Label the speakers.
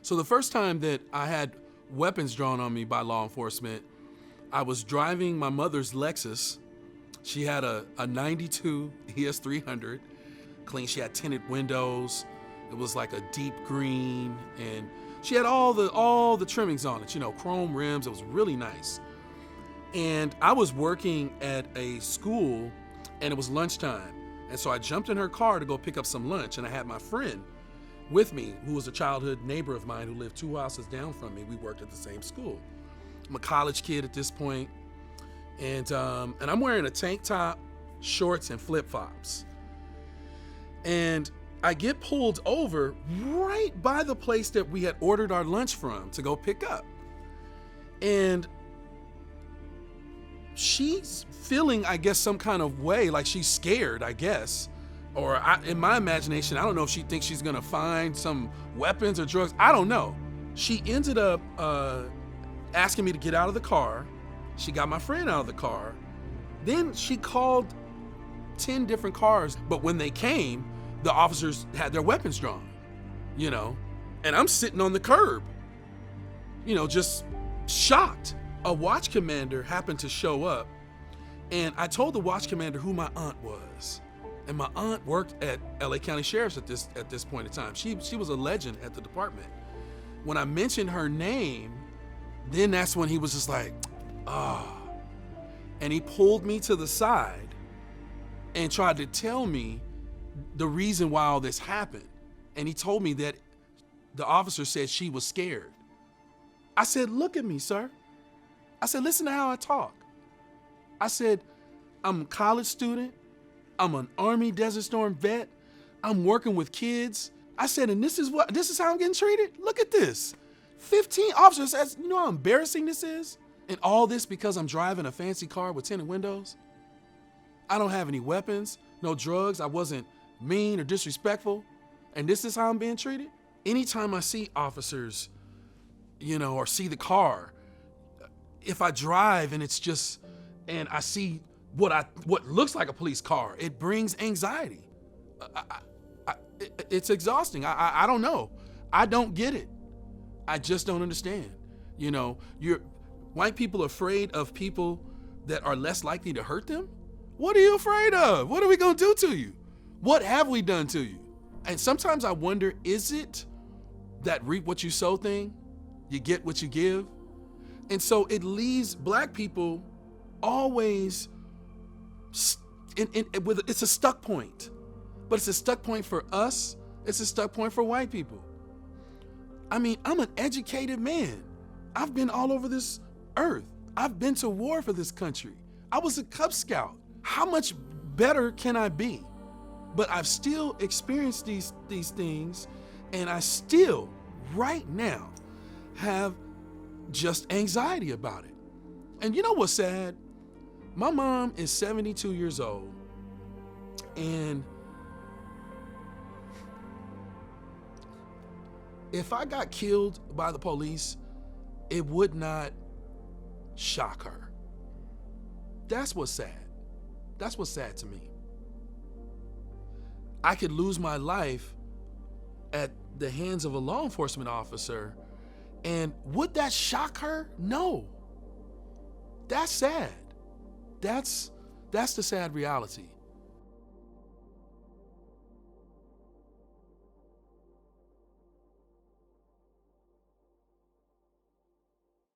Speaker 1: So the first time that I had weapons drawn on me by law enforcement, I was driving my mother's Lexus. She had a 92 ES300, clean. She had tinted windows. It was like a deep green, and she had all the trimmings on it, chrome rims. It was really nice. And I was working at a school, and it was lunchtime. And so I jumped in her car to go pick up some lunch, and I had my friend with me, who was a childhood neighbor of mine who lived 2 houses down from me. We worked at the same school. I'm a college kid at this point, and I'm wearing a tank top, shorts, and flip-flops. And I get pulled over right by the place that we had ordered our lunch from to go pick up. And she's feeling, I guess, some kind of way, like she's scared, I guess. Or in my imagination, I don't know if she thinks she's gonna find some weapons or drugs. I don't know. She ended up asking me to get out of the car. She got my friend out of the car. Then she called 10 different cars. But when they came, the officers had their weapons drawn, and I'm sitting on the curb, just shocked. A watch commander happened to show up, and I told the watch commander who my aunt was. And my aunt worked at LA County Sheriff's at this point in time. She was a legend at the department. When I mentioned her name, then that's when he was just like, and he pulled me to the side and tried to tell me the reason why all this happened. And he told me that the officer said she was scared. I said, look at me, sir. I said, listen to how I talk. I said, I'm a college student. I'm an Army Desert Storm vet. I'm working with kids. I said, and this is how I'm getting treated? Look at this. 15 officers, you know how embarrassing this is? And all this because I'm driving a fancy car with tinted windows? I don't have any weapons, no drugs. I wasn't mean or disrespectful. And this is how I'm being treated? Anytime I see officers, or see the car, if I drive and and I see what looks like a police car, it brings anxiety. It's exhausting. I don't know. I don't get it. I just don't understand. White people are afraid of people that are less likely to hurt them? What are you afraid of? What are we gonna do to you? What have we done to you? And sometimes I wonder, is it that reap what you sow thing? You get what you give? And so it leaves Black people always it's a stuck point. But it's a stuck point for us. It's a stuck point for white people. I mean, I'm an educated man. I've been all over this earth. I've been to war for this country. I was a Cub Scout. How much better can I be? But I've still experienced these things, and I still, right now, have just anxiety about it. And you know what's sad? My mom is 72 years old, and if I got killed by the police, it would not shock her. That's what's sad. That's what's sad to me. I could lose my life at the hands of a law enforcement officer, and would that shock her? No. That's sad. That's the sad reality.